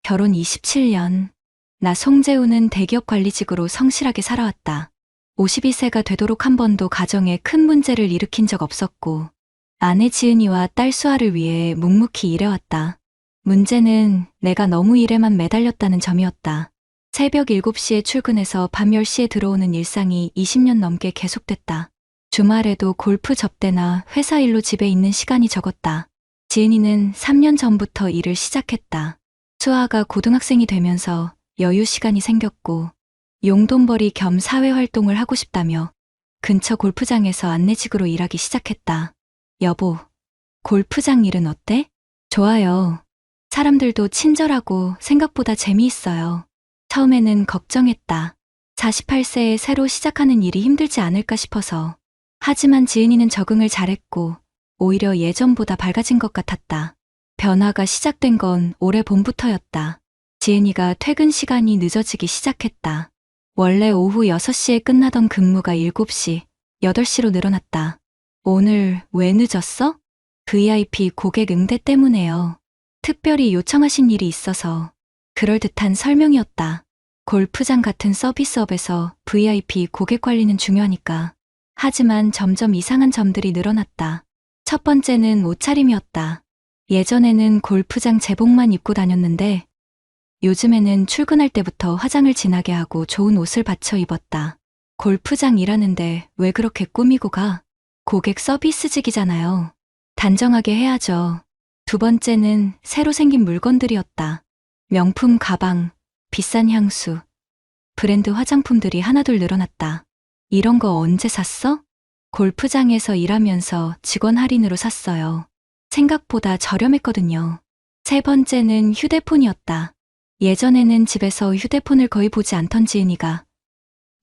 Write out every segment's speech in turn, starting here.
결혼 27년. 나 송재우는 대기업 관리직으로 성실하게 살아왔다. 52세가 되도록 한 번도 가정에 큰 문제를 일으킨 적 없었고, 아내 지은이와 딸 수아를 위해 묵묵히 일해왔다. 문제는 내가 너무 일에만 매달렸다는 점이었다. 새벽 7시에 출근해서 밤 10시에 들어오는 일상이 20년 넘게 계속됐다. 주말에도 골프 접대나 회사 일로 집에 있는 시간이 적었다. 지은이는 3년 전부터 일을 시작했다. 수아가 고등학생이 되면서 여유 시간이 생겼고 용돈벌이 겸 사회활동을 하고 싶다며 근처 골프장에서 안내직으로 일하기 시작했다. 여보, 골프장 일은 어때? 좋아요. 사람들도 친절하고 생각보다 재미있어요. 처음에는 걱정했다. 48세에 새로 시작하는 일이 힘들지 않을까 싶어서. 하지만 지은이는 적응을 잘했고 오히려 예전보다 밝아진 것 같았다. 변화가 시작된 건 올해 봄부터였다. 지은이가 퇴근 시간이 늦어지기 시작했다. 원래 오후 6시에 끝나던 근무가 7시, 8시로 늘어났다. 오늘 왜 늦었어? VIP 고객 응대 때문에요. 특별히 요청하신 일이 있어서. 그럴듯한 설명이었다. 골프장 같은 서비스업에서 VIP 고객 관리는 중요하니까. 하지만 점점 이상한 점들이 늘어났다. 첫 번째는 옷차림이었다. 예전에는 골프장 제복만 입고 다녔는데 요즘에는 출근할 때부터 화장을 진하게 하고 좋은 옷을 받쳐 입었다. 골프장 일하는데 왜 그렇게 꾸미고 가? 고객 서비스직이잖아요. 단정하게 해야죠. 두 번째는 새로 생긴 물건들이었다. 명품 가방, 비싼 향수, 브랜드 화장품들이 하나둘 늘어났다. 이런 거 언제 샀어? 골프장에서 일하면서 직원 할인으로 샀어요. 생각보다 저렴했거든요. 세 번째는 휴대폰이었다. 예전에는 집에서 휴대폰을 거의 보지 않던 지은이가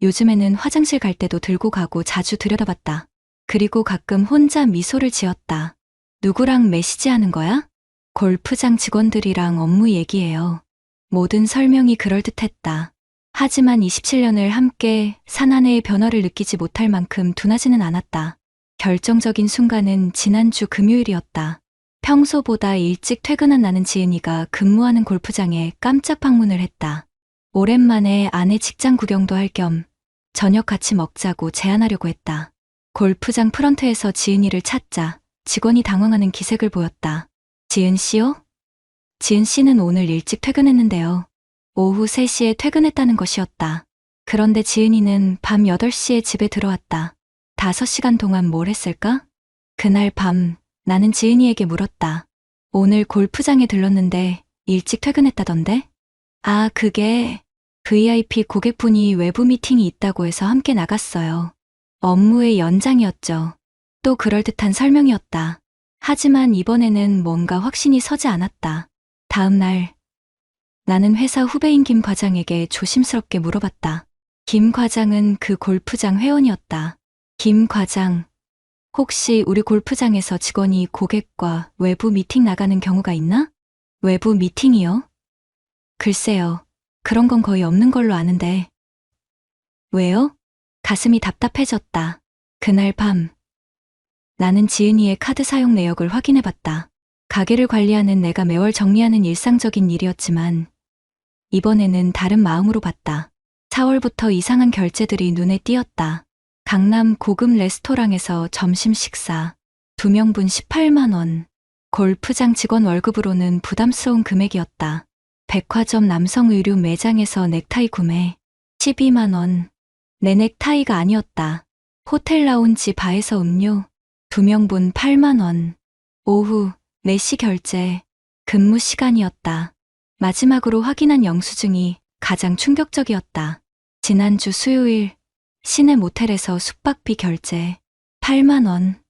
요즘에는 화장실 갈 때도 들고 가고 자주 들여다봤다. 그리고 가끔 혼자 미소를 지었다. 누구랑 메시지하는 거야? 골프장 직원들이랑 업무 얘기해요. 모든 설명이 그럴듯했다. 하지만 27년을 함께 산 아내의 변화를 느끼지 못할 만큼 둔하지는 않았다. 결정적인 순간은 지난주 금요일이었다. 평소보다 일찍 퇴근한 나는 지은이가 근무하는 골프장에 깜짝 방문을 했다. 오랜만에 아내 직장 구경도 할 겸 저녁 같이 먹자고 제안하려고 했다. 골프장 프런트에서 지은이를 찾자 직원이 당황하는 기색을 보였다. 지은 씨요? 지은 씨는 오늘 일찍 퇴근했는데요. 오후 3시에 퇴근했다는 것이었다. 그런데 지은이는 밤 8시에 집에 들어왔다. 5시간 동안 뭘 했을까? 그날 밤 나는 지은이에게 물었다. 오늘 골프장에 들렀는데 일찍 퇴근했다던데? 아, 그게 VIP 고객분이 외부 미팅이 있다고 해서 함께 나갔어요. 업무의 연장이었죠. 또 그럴듯한 설명이었다. 하지만 이번에는 뭔가 확신이 서지 않았다. 다음 날 나는 회사 후배인 김 과장에게 조심스럽게 물어봤다. 김 과장은 그 골프장 회원이었다. 김 과장, 혹시 우리 골프장에서 직원이 고객과 외부 미팅 나가는 경우가 있나? 외부 미팅이요? 글쎄요. 그런 건 거의 없는 걸로 아는데. 왜요? 가슴이 답답해졌다. 그날 밤 나는 지은이의 카드 사용 내역을 확인해봤다. 가게를 관리하는 내가 매월 정리하는 일상적인 일이었지만 이번에는 다른 마음으로 봤다. 4월부터 이상한 결제들이 눈에 띄었다. 강남 고급 레스토랑에서 점심 식사, 2명분 18만 원. 골프장 직원 월급으로는 부담스러운 금액이었다. 백화점 남성 의류 매장에서 넥타이 구매, 12만 원. 내 넥타이가 아니었다. 호텔 라운지 바에서 음료, 2명분 8만 원. 오후 4시 결제, 근무 시간이었다. 마지막으로 확인한 영수증이 가장 충격적이었다. 지난주 수요일 시내 모텔에서 숙박비 결제 8만 원.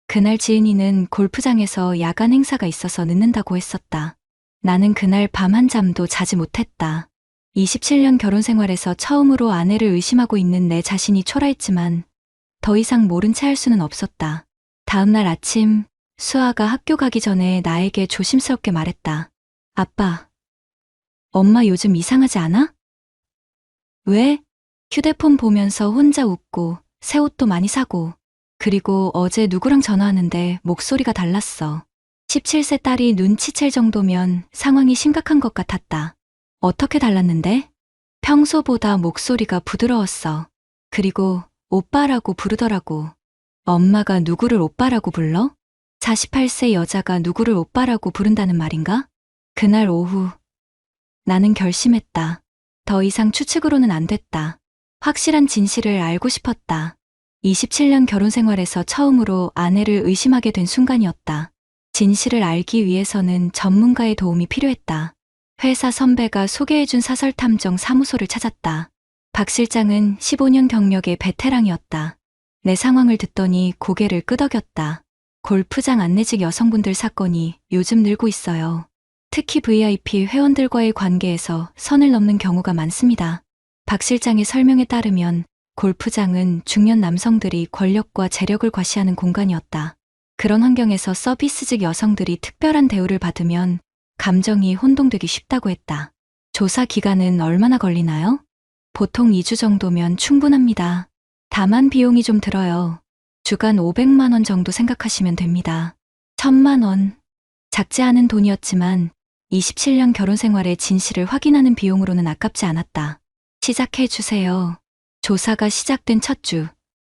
그날 지은이는 골프장에서 야간 행사가 있어서 늦는다고 했었다. 나는 그날 밤 한잠도 자지 못했다. 27년 결혼 생활에서 처음으로 아내를 의심하고 있는 내 자신이 초라했지만 더 이상 모른 채 할 수는 없었다. 다음 날 아침 수아가 학교 가기 전에 나에게 조심스럽게 말했다. 아빠, 엄마 요즘 이상하지 않아? 왜? 휴대폰 보면서 혼자 웃고 새 옷도 많이 사고 그리고 어제 누구랑 전화하는데 목소리가 달랐어. 17세 딸이 눈치챌 정도면 상황이 심각한 것 같았다. 어떻게 달랐는데? 평소보다 목소리가 부드러웠어. 그리고 오빠라고 부르더라고. 엄마가 누구를 오빠라고 불러? 48세 여자가 누구를 오빠라고 부른다는 말인가? 그날 오후 나는 결심했다. 더 이상 추측으로는 안 됐다. 확실한 진실을 알고 싶었다. 27년 결혼 생활에서 처음으로 아내를 의심하게 된 순간이었다. 진실을 알기 위해서는 전문가의 도움이 필요했다. 회사 선배가 소개해준 사설탐정 사무소를 찾았다. 박 실장은 15년 경력의 베테랑이었다. 내 상황을 듣더니 고개를 끄덕였다. 골프장 안내직 여성분들 사건이 요즘 늘고 있어요. 특히 VIP 회원들과의 관계에서 선을 넘는 경우가 많습니다. 박 실장의 설명에 따르면 골프장은 중년 남성들이 권력과 재력을 과시하는 공간이었다. 그런 환경에서 서비스직 여성들이 특별한 대우를 받으면 감정이 혼동되기 쉽다고 했다. 조사 기간은 얼마나 걸리나요? 보통 2주 정도면 충분합니다. 다만 비용이 좀 들어요. 주간 500만 원 정도 생각하시면 됩니다. 1000만 원. 작지 않은 돈이었지만 27년 결혼 생활의 진실을 확인하는 비용으로는 아깝지 않았다. 시작해 주세요. 조사가 시작된 첫 주,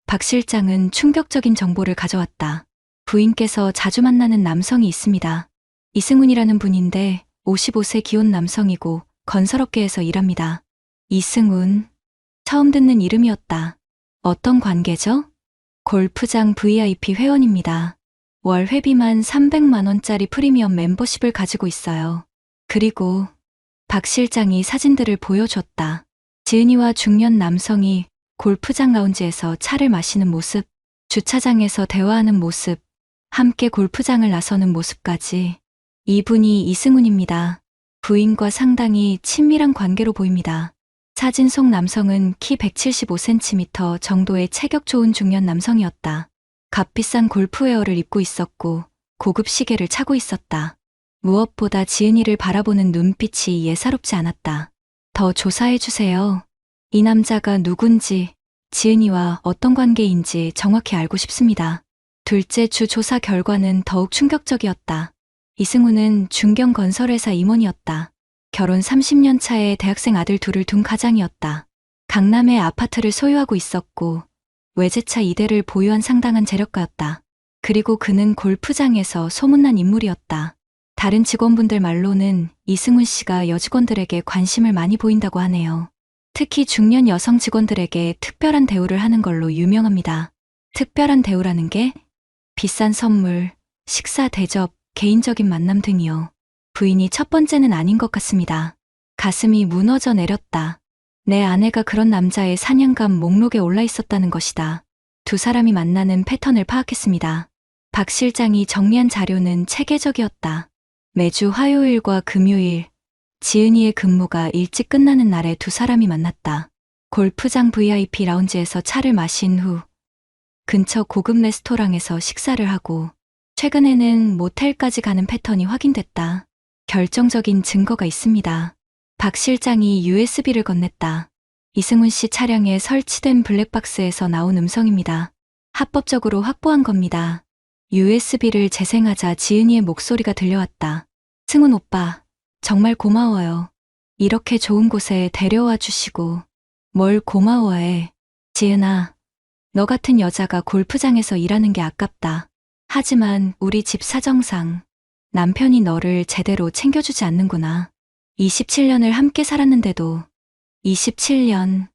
박 실장은 충격적인 정보를 가져왔다. 부인께서 자주 만나는 남성이 있습니다. 이승훈이라는 분인데 55세 기혼 남성이고 건설업계에서 일합니다. 이승훈. 처음 듣는 이름이었다. 어떤 관계죠? 골프장 VIP 회원입니다. 월 회비만 300만 원짜리 프리미엄 멤버십을 가지고 있어요. 그리고 박 실장이 사진들을 보여줬다. 지은이와 중년 남성이 골프장 라운지에서 차를 마시는 모습, 주차장에서 대화하는 모습, 함께 골프장을 나서는 모습까지. 이분이 이승훈입니다. 부인과 상당히 친밀한 관계로 보입니다. 사진 속 남성은 키 175cm 정도의 체격 좋은 중년 남성이었다. 값비싼 골프웨어를 입고 있었고 고급 시계를 차고 있었다. 무엇보다 지은이를 바라보는 눈빛이 예사롭지 않았다. 더 조사해 주세요. 이 남자가 누군지, 지은이와 어떤 관계인지 정확히 알고 싶습니다. 둘째 주 조사 결과는 더욱 충격적이었다. 이승훈은 중견건설회사 임원이었다. 결혼 30년 차에 대학생 아들 둘을 둔 가장이었다. 강남에 아파트를 소유하고 있었고 외제차 2대를 보유한 상당한 재력가였다. 그리고 그는 골프장에서 소문난 인물이었다. 다른 직원분들 말로는 이승훈 씨가 여직원들에게 관심을 많이 보인다고 하네요. 특히 중년 여성 직원들에게 특별한 대우를 하는 걸로 유명합니다. 특별한 대우라는 게 비싼 선물, 식사 대접, 개인적인 만남 등이요. 부인이 첫 번째는 아닌 것 같습니다. 가슴이 무너져 내렸다. 내 아내가 그런 남자의 사냥감 목록에 올라 있었다는 것이다. 두 사람이 만나는 패턴을 파악했습니다. 박 실장이 정리한 자료는 체계적이었다. 매주 화요일과 금요일, 지은이의 근무가 일찍 끝나는 날에 두 사람이 만났다. 골프장 VIP 라운지에서 차를 마신 후 근처 고급 레스토랑에서 식사를 하고 최근에는 모텔까지 가는 패턴이 확인됐다. 결정적인 증거가 있습니다. 박 실장이 USB를 건넸다. 이승훈 씨 차량에 설치된 블랙박스에서 나온 음성입니다. 합법적으로 확보한 겁니다. USB를 재생하자 지은이의 목소리가 들려왔다. 승훈 오빠, 정말 고마워요. 이렇게 좋은 곳에 데려와 주시고. 뭘 고마워해. 지은아, 너 같은 여자가 골프장에서 일하는 게 아깝다. 하지만 우리 집 사정상 남편이 너를 제대로 챙겨주지 않는구나. 27년을 함께 살았는데도 27년,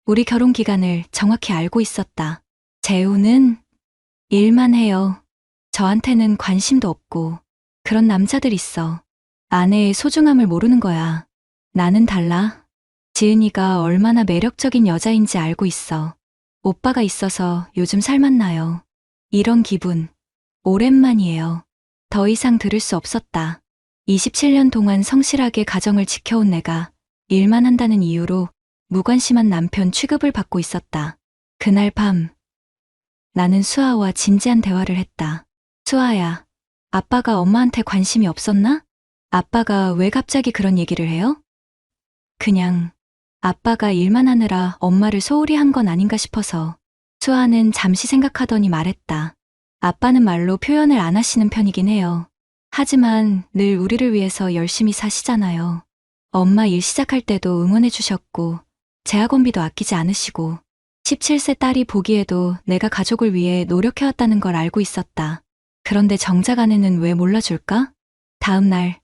우리 결혼 기간을 정확히 알고 있었다. 재우는 일만 해요. 저한테는 관심도 없고 그런 남자들 있어. 아내의 소중함을 모르는 거야. 나는 달라. 지은이가 얼마나 매력적인 여자인지 알고 있어. 오빠가 있어서 요즘 살맛나요. 이런 기분 오랜만이에요. 더 이상 들을 수 없었다. 27년 동안 성실하게 가정을 지켜온 내가 일만 한다는 이유로 무관심한 남편 취급을 받고 있었다. 그날 밤 나는 수아와 진지한 대화를 했다. 수아야, 아빠가 엄마한테 관심이 없었나? 아빠가 왜 갑자기 그런 얘기를 해요? 그냥 아빠가 일만 하느라 엄마를 소홀히 한 건 아닌가 싶어서. 수아는 잠시 생각하더니 말했다. 아빠는 말로 표현을 안 하시는 편이긴 해요. 하지만 늘 우리를 위해서 열심히 사시잖아요. 엄마 일 시작할 때도 응원해 주셨고, 제 학원비도 아끼지 않으시고, 17세 딸이 보기에도 내가 가족을 위해 노력해왔다는 걸 알고 있었다. 그런데 정작 아내는 왜 몰라줄까? 다음 날,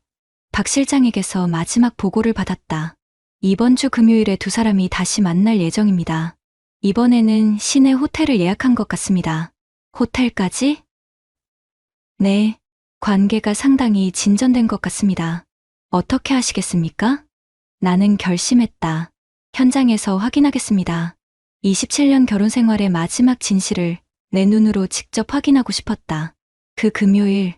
박 실장에게서 마지막 보고를 받았다. 이번 주 금요일에 두 사람이 다시 만날 예정입니다. 이번에는 시내 호텔을 예약한 것 같습니다. 호텔까지? 네, 관계가 상당히 진전된 것 같습니다. 어떻게 하시겠습니까? 나는 결심했다. 현장에서 확인하겠습니다. 27년 결혼 생활의 마지막 진실을 내 눈으로 직접 확인하고 싶었다. 그 금요일,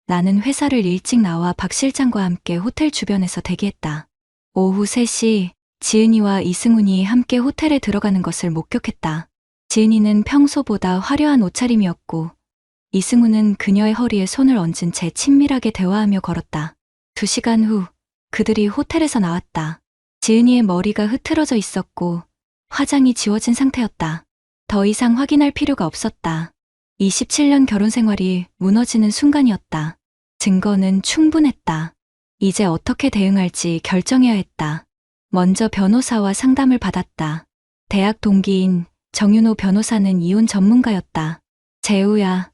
나는 회사를 일찍 나와 박 실장과 함께 호텔 주변에서 대기했다. 오후 3시, 지은이와 이승훈이 함께 호텔에 들어가는 것을 목격했다. 지은이는 평소보다 화려한 옷차림이었고, 이승훈은 그녀의 허리에 손을 얹은 채 친밀하게 대화하며 걸었다. 2시간 후, 그들이 호텔에서 나왔다. 지은이의 머리가 흐트러져 있었고, 화장이 지워진 상태였다. 더 이상 확인할 필요가 없었다. 27년 결혼 생활이 무너지는 순간이었다. 증거는 충분했다. 이제 어떻게 대응할지 결정해야 했다. 먼저 변호사와 상담을 받았다. 대학 동기인 정윤호 변호사는 이혼 전문가였다. 재우야,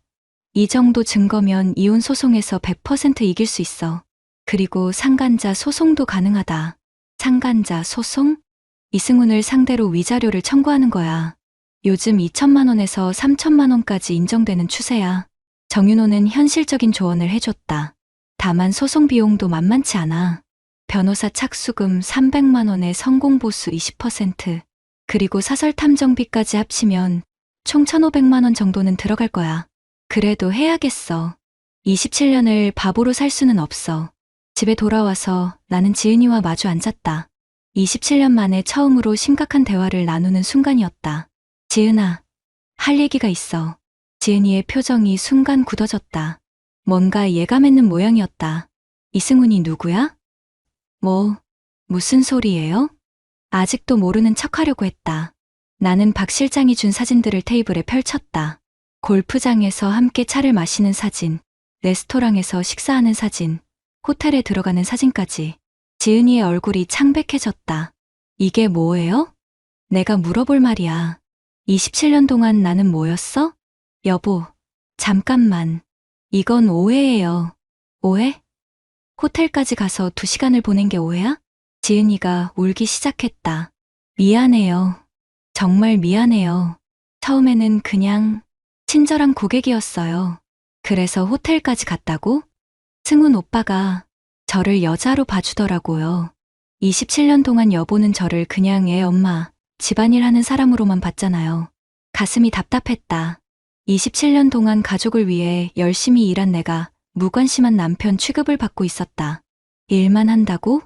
이 정도 증거면 이혼 소송에서 100% 이길 수 있어. 그리고 상간자 소송도 가능하다. 상간자 소송? 이승훈을 상대로 위자료를 청구하는 거야. 요즘 2천만 원에서 3천만 원까지 인정되는 추세야. 정윤호는 현실적인 조언을 해줬다. 다만 소송 비용도 만만치 않아. 변호사 착수금 300만 원에 성공보수 20%, 그리고 사설 탐정비까지 합치면 총 1,500만 원 정도는 들어갈 거야. 그래도 해야겠어. 27년을 바보로 살 수는 없어. 집에 돌아와서 나는 지은이와 마주 앉았다. 27년 만에 처음으로 심각한 대화를 나누는 순간이었다. 지은아, 할 얘기가 있어. 지은이의 표정이 순간 굳어졌다. 뭔가 예감했는 모양이었다. 이승훈이 누구야? 무슨 소리예요? 아직도 모르는 척하려고 했다. 나는 박 실장이 준 사진들을 테이블에 펼쳤다. 골프장에서 함께 차를 마시는 사진, 레스토랑에서 식사하는 사진, 호텔에 들어가는 사진까지. 지은이의 얼굴이 창백해졌다. 이게 뭐예요? 내가 물어볼 말이야. 27년 동안 나는 뭐였어? 여보, 잠깐만. 이건 오해예요. 오해? 호텔까지 가서 2시간을 보낸 게 오해야? 지은이가 울기 시작했다. 미안해요. 정말 미안해요. 처음에는 그냥 친절한 고객이었어요. 그래서 호텔까지 갔다고? 승훈 오빠가 저를 여자로 봐주더라고요. 27년 동안 여보는 저를 그냥 애 엄마, 집안일 하는 사람으로만 봤잖아요. 가슴이 답답했다. 27년 동안 가족을 위해 열심히 일한 내가 무관심한 남편 취급을 받고 있었다. 일만 한다고?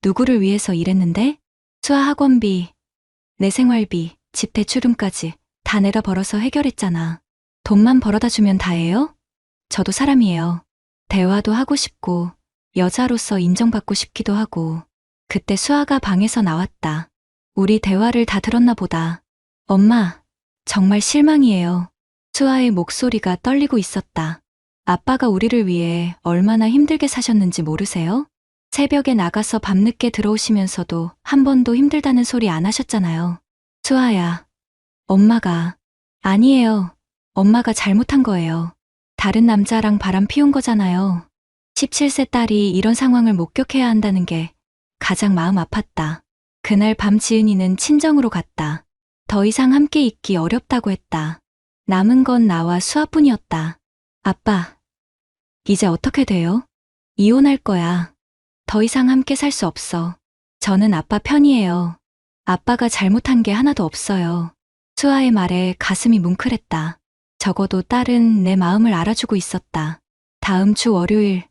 누구를 위해서 일했는데? 수아 학원비, 내 생활비, 집 대출금까지 다 내가 벌어서 해결했잖아. 돈만 벌어다 주면 다예요? 저도 사람이에요. 대화도 하고 싶고 여자로서 인정받고 싶기도 하고. 그때 수아가 방에서 나왔다. 우리 대화를 다 들었나 보다. 엄마, 정말 실망이에요. 수아의 목소리가 떨리고 있었다. 아빠가 우리를 위해 얼마나 힘들게 사셨는지 모르세요? 새벽에 나가서 밤늦게 들어오시면서도 한 번도 힘들다는 소리 안 하셨잖아요. 수아야, 엄마가. 아니에요. 엄마가 잘못한 거예요. 다른 남자랑 바람 피운 거잖아요. 17세 딸이 이런 상황을 목격해야 한다는 게 가장 마음 아팠다. 그날 밤 지은이는 친정으로 갔다. 더 이상 함께 있기 어렵다고 했다. 남은 건 나와 수아뿐이었다. 아빠, 이제 어떻게 돼요? 이혼할 거야. 더 이상 함께 살 수 없어. 저는 아빠 편이에요. 아빠가 잘못한 게 하나도 없어요. 수아의 말에 가슴이 뭉클했다. 적어도 딸은 내 마음을 알아주고 있었다. 다음 주 월요일,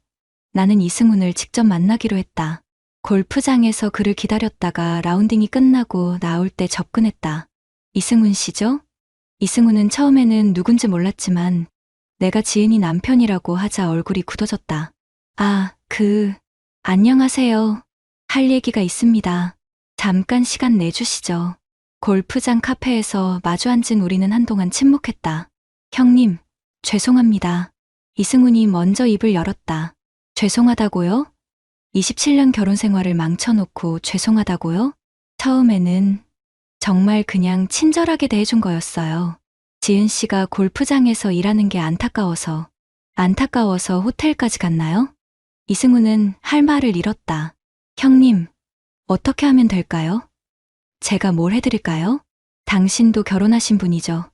나는 이승훈을 직접 만나기로 했다. 골프장에서 그를 기다렸다가 라운딩이 끝나고 나올 때 접근했다. 이승훈 씨죠? 이승훈은 처음에는 누군지 몰랐지만 내가 지은이 남편이라고 하자 얼굴이 굳어졌다. 안녕하세요. 할 얘기가 있습니다. 잠깐 시간 내주시죠. 골프장 카페에서 마주 앉은 우리는 한동안 침묵했다. 형님, 죄송합니다. 이승훈이 먼저 입을 열었다. 죄송하다고요? 27년 결혼 생활을 망쳐놓고 죄송하다고요? 처음에는 정말 그냥 친절하게 대해준 거였어요. 지은 씨가 골프장에서 일하는 게 안타까워서 호텔까지 갔나요? 이승우는 할 말을 잃었다. 형님, 어떻게 하면 될까요? 제가 뭘 해드릴까요? 당신도 결혼하신 분이죠.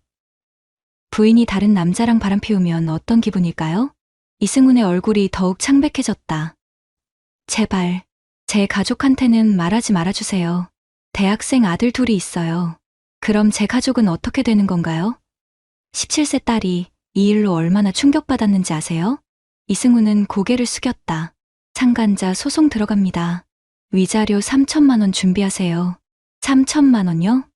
부인이 다른 남자랑 바람 피우면 어떤 기분일까요? 이승훈의 얼굴이 더욱 창백해졌다. 제발, 제 가족한테는 말하지 말아주세요. 대학생 아들 둘이 있어요. 그럼 제 가족은 어떻게 되는 건가요? 17세 딸이 이 일로 얼마나 충격받았는지 아세요? 이승훈은 고개를 숙였다. 상간자 소송 들어갑니다. 위자료 3천만 원 준비하세요. 3천만 원요?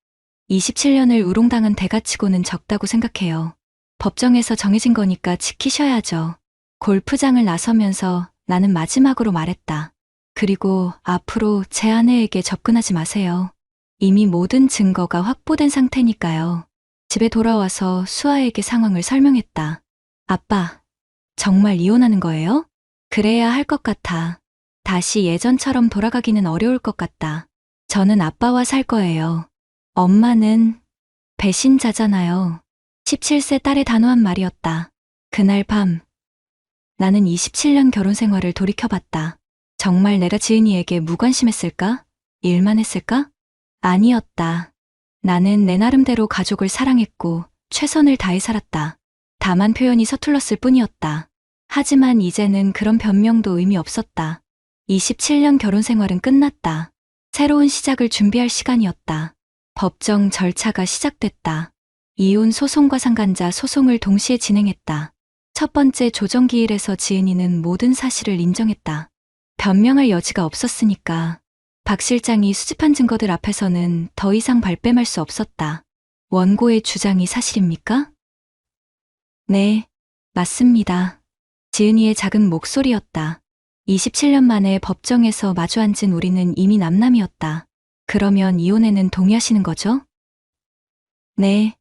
27년을 우롱당한 대가치고는 적다고 생각해요. 법정에서 정해진 거니까 지키셔야죠. 골프장을 나서면서 나는 마지막으로 말했다. 그리고 앞으로 제 아내에게 접근하지 마세요. 이미 모든 증거가 확보된 상태니까요. 집에 돌아와서 수아에게 상황을 설명했다. 아빠, 정말 이혼하는 거예요? 그래야 할 것 같아. 다시 예전처럼 돌아가기는 어려울 것 같다. 저는 아빠와 살 거예요. 엄마는 배신자잖아요. 17세 딸의 단호한 말이었다. 그날 밤, 나는 27년 결혼 생활을 돌이켜봤다. 정말 내가 지은이에게 무관심했을까? 일만 했을까? 아니었다. 나는 내 나름대로 가족을 사랑했고 최선을 다해 살았다. 다만 표현이 서툴렀을 뿐이었다. 하지만 이제는 그런 변명도 의미 없었다. 27년 결혼 생활은 끝났다. 새로운 시작을 준비할 시간이었다. 법정 절차가 시작됐다. 이혼 소송과 상간자 소송을 동시에 진행했다. 첫 번째 조정기일에서 지은이는 모든 사실을 인정했다. 변명할 여지가 없었으니까 박 실장이 수집한 증거들 앞에서는 더 이상 발뺌할 수 없었다. 원고의 주장이 사실입니까? 네, 맞습니다. 지은이의 작은 목소리였다. 27년 만에 법정에서 마주 앉은 우리는 이미 남남이었다. 그러면 이혼에는 동의하시는 거죠? 네.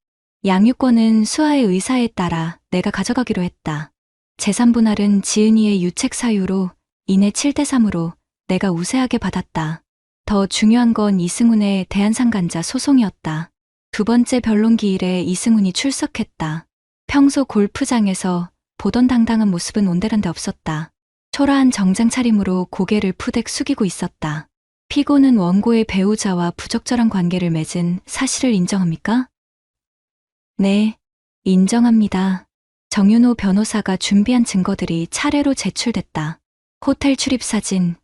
양육권은 수아의 의사에 따라 내가 가져가기로 했다. 재산 분할은 지은이의 유책 사유로 이내 7대3으로 내가 우세하게 받았다. 더 중요한 건 이승훈의 대한상간자 소송이었다. 두 번째 변론기일에 이승훈이 출석했다. 평소 골프장에서 보던 당당한 모습은 온데간데 없었다. 초라한 정장 차림으로 고개를 푸득 숙이고 있었다. 피고는 원고의 배우자와 부적절한 관계를 맺은 사실을 인정합니까? 네, 인정합니다. 정윤호 변호사가 준비한 증거들이 차례로 제출됐다. 호텔 출입 사진,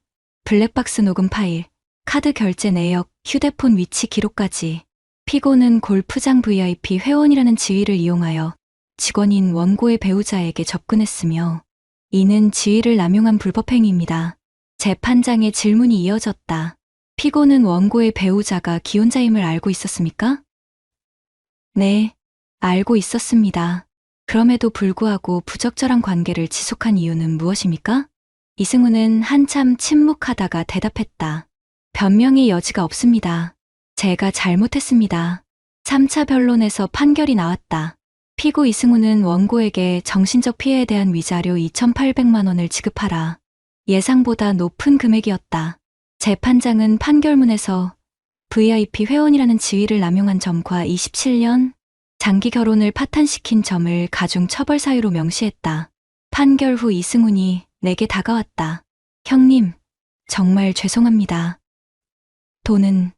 블랙박스 녹음 파일, 카드 결제 내역, 휴대폰 위치 기록까지. 피고는 골프장 VIP 회원이라는 지위를 이용하여 직원인 원고의 배우자에게 접근했으며 이는 지위를 남용한 불법행위입니다. 재판장의 질문이 이어졌다. 피고는 원고의 배우자가 기혼자임을 알고 있었습니까? 네, 알고 있었습니다. 그럼에도 불구하고 부적절한 관계를 지속한 이유는 무엇입니까? 이승우는 한참 침묵하다가 대답했다. 변명의 여지가 없습니다. 제가 잘못했습니다. 3차 변론에서 판결이 나왔다. 피고 이승우는 원고에게 정신적 피해에 대한 위자료 2,800만 원을 지급하라. 예상보다 높은 금액이었다. 재판장은 판결문에서 VIP 회원이라는 지위를 남용한 점과 27년 장기 결혼을 파탄시킨 점을 가중 처벌 사유로 명시했다. 판결 후 이승훈이 내게 다가왔다. 형님, 정말 죄송합니다. 돈은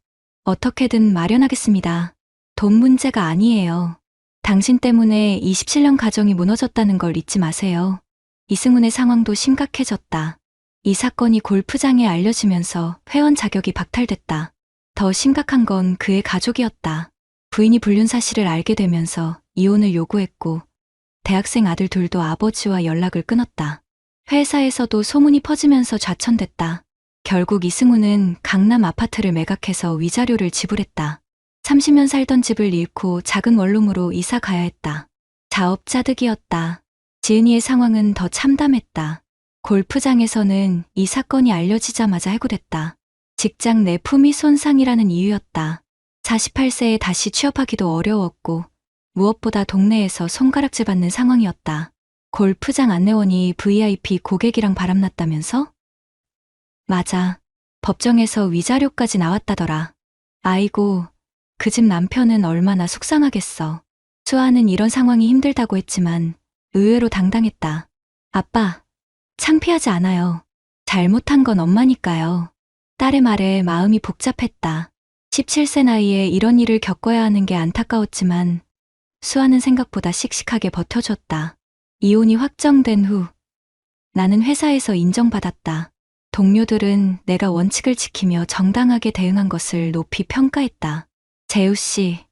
어떻게든 마련하겠습니다. 돈 문제가 아니에요. 당신 때문에 27년 가정이 무너졌다는 걸 잊지 마세요. 이승훈의 상황도 심각해졌다. 이 사건이 골프장에 알려지면서 회원 자격이 박탈됐다. 더 심각한 건 그의 가족이었다. 부인이 불륜 사실을 알게 되면서 이혼을 요구했고 대학생 아들 둘도 아버지와 연락을 끊었다. 회사에서도 소문이 퍼지면서 좌천됐다. 결국 이승훈은 강남 아파트를 매각해서 위자료를 지불했다. 30년 살던 집을 잃고 작은 원룸으로 이사 가야 했다. 자업자득이었다. 지은이의 상황은 더 참담했다. 골프장에서는 이 사건이 알려지자마자 해고됐다. 직장 내 품위 손상이라는 이유였다. 48세에 다시 취업하기도 어려웠고 무엇보다 동네에서 손가락질 받는 상황이었다. 골프장 안내원이 VIP 고객이랑 바람났다면서? 맞아. 법정에서 위자료까지 나왔다더라. 아이고, 그 집 남편은 얼마나 속상하겠어. 수아는 이런 상황이 힘들다고 했지만 의외로 당당했다. 아빠, 창피하지 않아요. 잘못한 건 엄마니까요. 딸의 말에 마음이 복잡했다. 17세 나이에 이런 일을 겪어야 하는 게 안타까웠지만 수아는 생각보다 씩씩하게 버텨줬다. 이혼이 확정된 후 나는 회사에서 인정받았다. 동료들은 내가 원칙을 지키며 정당하게 대응한 것을 높이 평가했다. 재우 씨,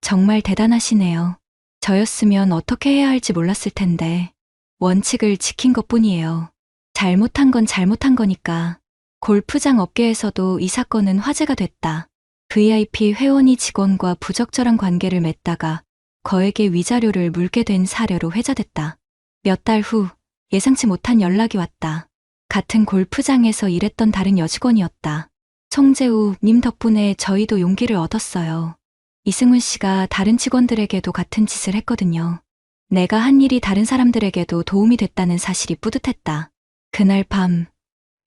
정말 대단하시네요. 저였으면 어떻게 해야 할지 몰랐을 텐데 원칙을 지킨 것뿐이에요. 잘못한 건 잘못한 거니까. 골프장 업계에서도 이 사건은 화제가 됐다. VIP 회원이 직원과 부적절한 관계를 맺다가 거액의 위자료를 물게 된 사례로 회자됐다. 몇 달 후 예상치 못한 연락이 왔다. 같은 골프장에서 일했던 다른 여직원이었다. 송재우 님 덕분에 저희도 용기를 얻었어요. 이승훈 씨가 다른 직원들에게도 같은 짓을 했거든요. 내가 한 일이 다른 사람들에게도 도움이 됐다는 사실이 뿌듯했다. 그날 밤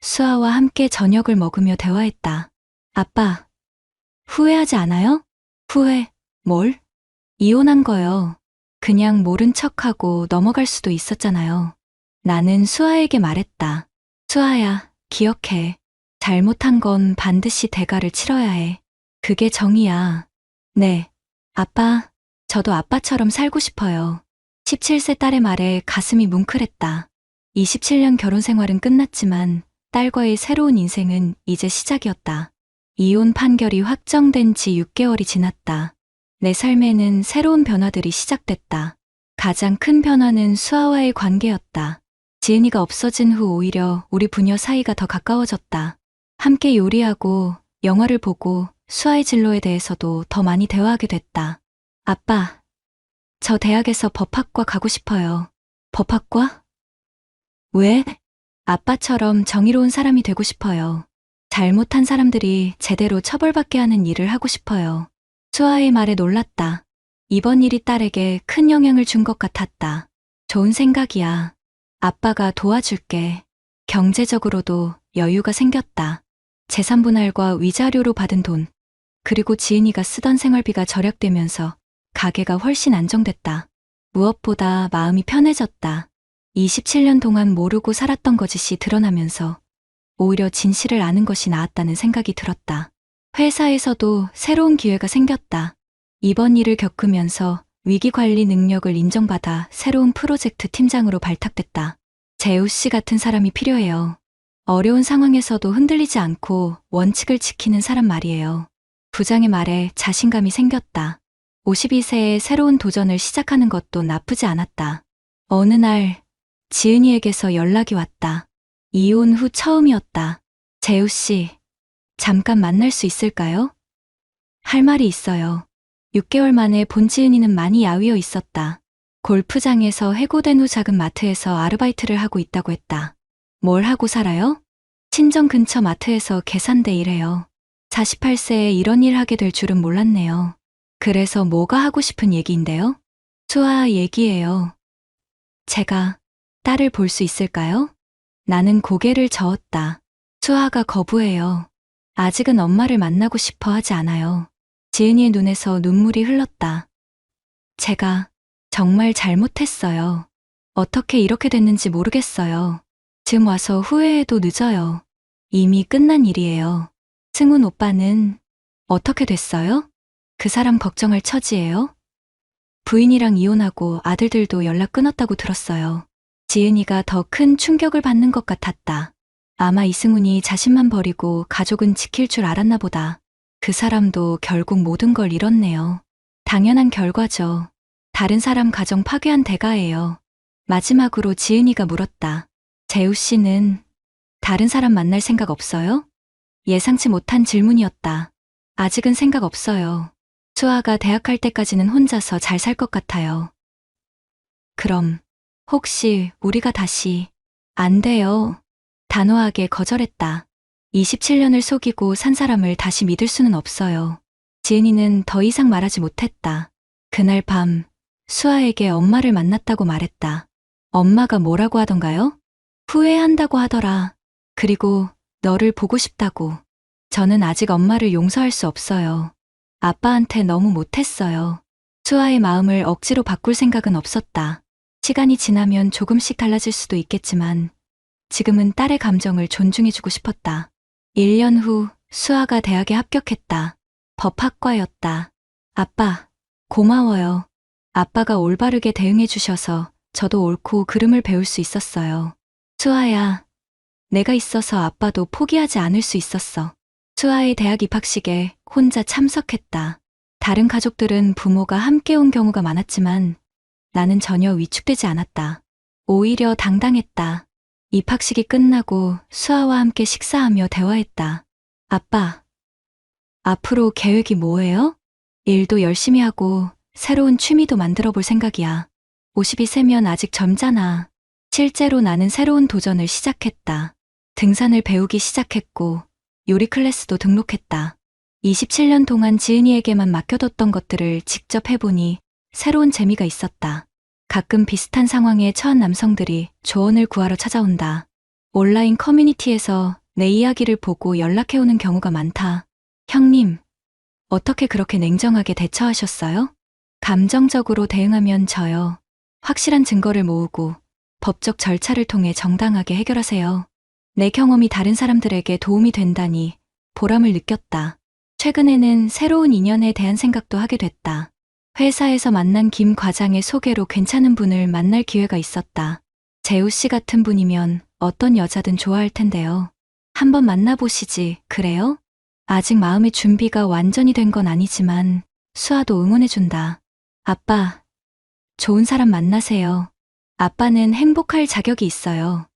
수아와 함께 저녁을 먹으며 대화했다. 아빠, 후회하지 않아요? 후회, 뭘? 이혼한 거요. 그냥 모른 척하고 넘어갈 수도 있었잖아요. 나는 수아에게 말했다. 수아야, 기억해. 잘못한 건 반드시 대가를 치러야 해. 그게 정의야. 네, 아빠, 저도 아빠처럼 살고 싶어요. 17세 딸의 말에 가슴이 뭉클했다. 27년 결혼 생활은 끝났지만 딸과의 새로운 인생은 이제 시작이었다. 이혼 판결이 확정된 지 6개월이 지났다. 내 삶에는 새로운 변화들이 시작됐다. 가장 큰 변화는 수아와의 관계였다. 지은이가 없어진 후 오히려 우리 부녀 사이가 더 가까워졌다. 함께 요리하고 영화를 보고 수아의 진로에 대해서도 더 많이 대화하게 됐다. 아빠, 저 대학에서 법학과 가고 싶어요. 법학과? 왜? 아빠처럼 정의로운 사람이 되고 싶어요. 잘못한 사람들이 제대로 처벌받게 하는 일을 하고 싶어요. 수아의 말에 놀랐다. 이번 일이 딸에게 큰 영향을 준 것 같았다. 좋은 생각이야. 아빠가 도와줄게. 경제적으로도 여유가 생겼다. 재산분할과 위자료로 받은 돈, 그리고 지은이가 쓰던 생활비가 절약되면서 가게가 훨씬 안정됐다. 무엇보다 마음이 편해졌다. 27년 동안 모르고 살았던 거짓이 드러나면서 오히려 진실을 아는 것이 나았다는 생각이 들었다. 회사에서도 새로운 기회가 생겼다. 이번 일을 겪으면서 위기관리 능력을 인정받아 새로운 프로젝트 팀장으로 발탁됐다. 재우 씨 같은 사람이 필요해요. 어려운 상황에서도 흔들리지 않고 원칙을 지키는 사람 말이에요. 부장의 말에 자신감이 생겼다. 52세에 새로운 도전을 시작하는 것도 나쁘지 않았다. 어느 날 지은이에게서 연락이 왔다. 이혼 후 처음이었다. 재우 씨, 잠깐 만날 수 있을까요? 할 말이 있어요. 6개월 만에 본 지은이는 많이 야위어 있었다. 골프장에서 해고된 후 작은 마트에서 아르바이트를 하고 있다고 했다. 뭘 하고 살아요? 친정 근처 마트에서 계산대 일해요. 48세에 이런 일 하게 될 줄은 몰랐네요. 그래서 뭐가 하고 싶은 얘기인데요? 수아 얘기예요. 제가 딸을 볼 수 있을까요? 나는 고개를 저었다. 수아가 거부해요. 아직은 엄마를 만나고 싶어 하지 않아요. 지은이의 눈에서 눈물이 흘렀다. 제가 정말 잘못했어요. 어떻게 이렇게 됐는지 모르겠어요. 지금 와서 후회해도 늦어요. 이미 끝난 일이에요. 승훈 오빠는 어떻게 됐어요? 그 사람 걱정할 처지예요? 부인이랑 이혼하고 아들들도 연락 끊었다고 들었어요. 지은이가 더 큰 충격을 받는 것 같았다. 아마 이승훈이 자신만 버리고 가족은 지킬 줄 알았나 보다. 그 사람도 결국 모든 걸 잃었네요. 당연한 결과죠. 다른 사람 가정 파괴한 대가예요. 마지막으로 지은이가 물었다. 재우 씨는 다른 사람 만날 생각 없어요? 예상치 못한 질문이었다. 아직은 생각 없어요. 수아가 대학 갈 때까지는 혼자서 잘 살 것 같아요. 그럼 혹시 우리가 다시 안 돼요. 단호하게 거절했다. 27년을 속이고 산 사람을 다시 믿을 수는 없어요. 지은이는 더 이상 말하지 못했다. 그날 밤 수아에게 엄마를 만났다고 말했다. 엄마가 뭐라고 하던가요? 후회한다고 하더라. 그리고 너를 보고 싶다고. 저는 아직 엄마를 용서할 수 없어요. 아빠한테 너무 못했어요. 수아의 마음을 억지로 바꿀 생각은 없었다. 시간이 지나면 조금씩 달라질 수도 있겠지만 지금은 딸의 감정을 존중해주고 싶었다. 1년 후 수아가 대학에 합격했다. 법학과였다. 아빠, 고마워요. 아빠가 올바르게 대응해 주셔서 저도 옳고 그름을 배울 수 있었어요. 수아야, 내가 있어서 아빠도 포기하지 않을 수 있었어. 수아의 대학 입학식에 혼자 참석했다. 다른 가족들은 부모가 함께 온 경우가 많았지만 나는 전혀 위축되지 않았다. 오히려 당당했다. 입학식이 끝나고 수아와 함께 식사하며 대화했다. 아빠, 앞으로 계획이 뭐예요? 일도 열심히 하고 새로운 취미도 만들어 볼 생각이야. 52세면 아직 젊잖아. 실제로 나는 새로운 도전을 시작했다. 등산을 배우기 시작했고 요리 클래스도 등록했다. 27년 동안 지은이에게만 맡겨뒀던 것들을 직접 해보니 새로운 재미가 있었다. 가끔 비슷한 상황에 처한 남성들이 조언을 구하러 찾아온다. 온라인 커뮤니티에서 내 이야기를 보고 연락해오는 경우가 많다. 형님, 어떻게 그렇게 냉정하게 대처하셨어요? 감정적으로 대응하면 져요. 확실한 증거를 모으고 법적 절차를 통해 정당하게 해결하세요. 내 경험이 다른 사람들에게 도움이 된다니 보람을 느꼈다. 최근에는 새로운 인연에 대한 생각도 하게 됐다. 회사에서 만난 김 과장의 소개로 괜찮은 분을 만날 기회가 있었다. 재우 씨 같은 분이면 어떤 여자든 좋아할 텐데요. 한번 만나보시지, 그래요? 아직 마음의 준비가 완전히 된 건 아니지만 수아도 응원해준다. 아빠, 좋은 사람 만나세요. 아빠는 행복할 자격이 있어요.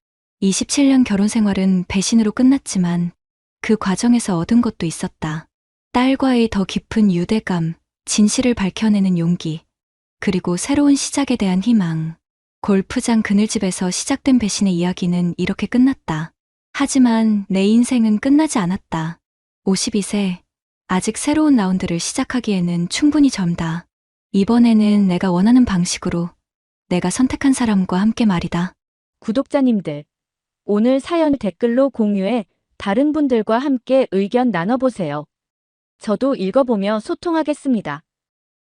27년 결혼 생활은 배신으로 끝났지만 그 과정에서 얻은 것도 있었다. 딸과의 더 깊은 유대감, 진실을 밝혀내는 용기, 그리고 새로운 시작에 대한 희망. 골프장 그늘집에서 시작된 배신의 이야기는 이렇게 끝났다. 하지만 내 인생은 끝나지 않았다. 52세, 아직 새로운 라운드를 시작하기에는 충분히 젊다. 이번에는 내가 원하는 방식으로 내가 선택한 사람과 함께 말이다. 구독자님들, 오늘 사연 댓글로 공유해 다른 분들과 함께 의견 나눠보세요. 저도 읽어보며 소통하겠습니다.